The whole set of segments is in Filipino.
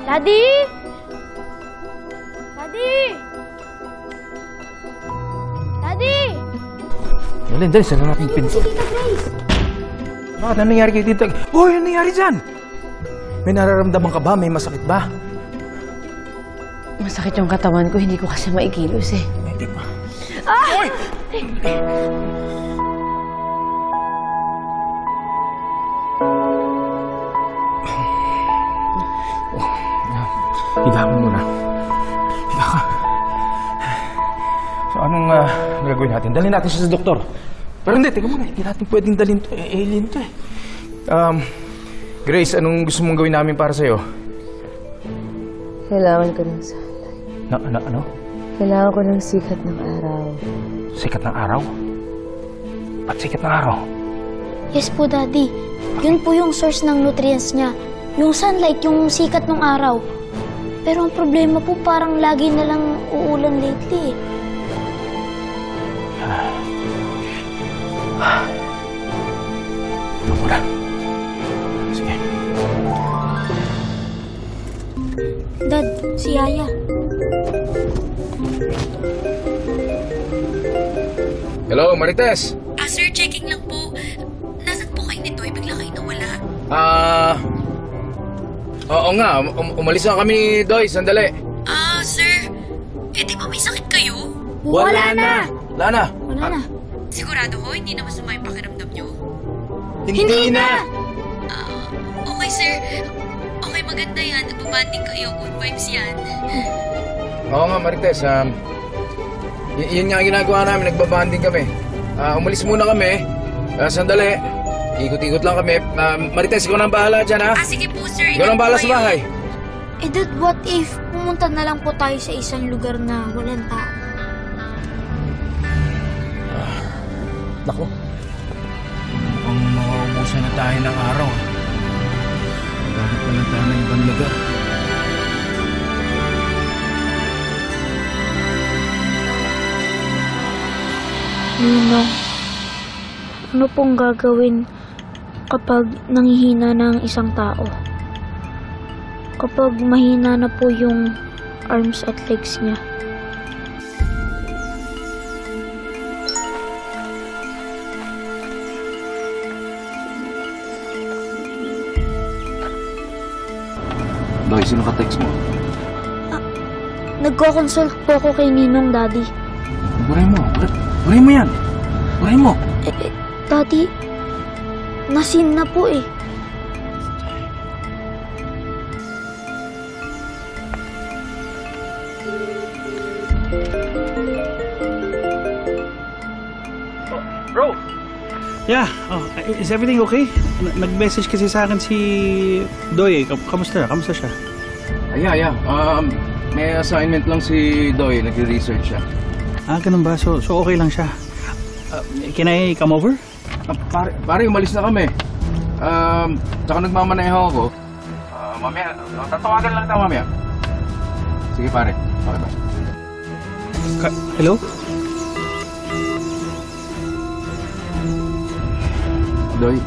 Daddy! Daddy! Daddy! Dali, sara natin yung pinto. Si Tita Grace! Bakit? Ano nangyari kay Tita? Hoy, ano nangyari dyan? May nararamdaman ka ba? May masakit ba? Masakit yung katawan ko, hindi ko kasi maikilos eh. Hindi pa. Ah! Hoy! Higa mo muna. Higa ka. So, anong gagawin natin? Dalhin natin siya sa doktor. Pero hindi, teka muna. Hindi natin pwedeng dalhin to. Alien to eh. Grace, anong gusto mong gawin namin para sa'yo? Kailangan ko ng sunlight. Ano? Kailangan ko ng sikat ng araw. Sikat ng araw? Ba't sikat ng araw? Yes po, Daddy. Yun po yung source ng nutrients niya. Yung sunlight, yung sikat ng araw. Pero ang problema po, parang lagi na lang uulan lately eh. Mamulan. Sige. Dad, si Yaya. Hello, Marites. Sir, checking lang po. Nasaan po kayo nito? Bigla kayo nawala. Oo nga. Umalis na kami ni Doy. Sandali. Sir. Di ba may sakit kayo? Wala na! Wala na. Wala na. Sigurado ho, hindi na masama yung pakiramdam nyo? Hindi na! Okay, sir. Okay, maganda yan. Nagbabanding kayo. Good vibes yan. Oo nga, Marites. Yun nga ang ginagawa namin. Nagbabanding kami. Umalis muna kami. Sandali. Ikot-ikot lang kami. Marites, ikaw nang bahala dyan, ha? Sige po, sir. Ikaw nang bahala sa bahay. Eh, Dad, what if pumunta na lang po tayo sa isang lugar na walang tao? Naku. Mukhang mauubusan na tayo ng araw. Bakit pa lang tayo ng ibang lugar? Ninong, ano pong gagawin kapag nanghihina na ang isang tao? Kapag mahina na po yung arms at legs niya? Doy, sino ka text mo? Nagko-consult po ako kay Ninong, Daddy. Buray mo. Buray mo yan. Buray mo. Daddy, nasin na po eh. Bro! Yeah. Is everything okay? Nag-message kasi sa akin si Doy. Kamusta siya? Yeah. May assignment lang si Doy. Nagre-research siya. Ganun ba? So okay lang siya. Can I come over? Pare, umalis na kami. Tsaka nagmamaneho ako. Mamaya, tatawagan lang tayo mamaya. Sige pare. Bye. Hello? Doy,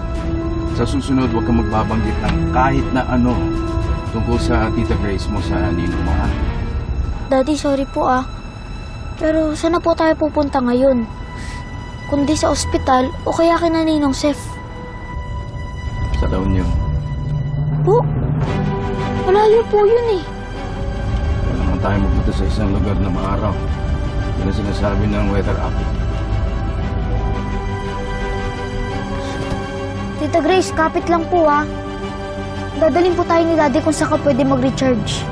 sa susunod huwag kang magbabanggit ng kahit na ano tungkol sa Tita Grace mo sa ninong mo, ha? Daddy, sorry po ah. Pero saan na po tayo pupunta ngayon? Kundi sa ospital o kaya kina Ninong Sef? Sa La Union. Po? Malayo po yun eh. Wala naman tayo magpunta sa isang lugar na maaraw. Yan ang sinasabi ng weather app. Tita Grace, kapit lang po ah. Dadalhin po tayo ni Daddy kung saan ka pwede mag-recharge.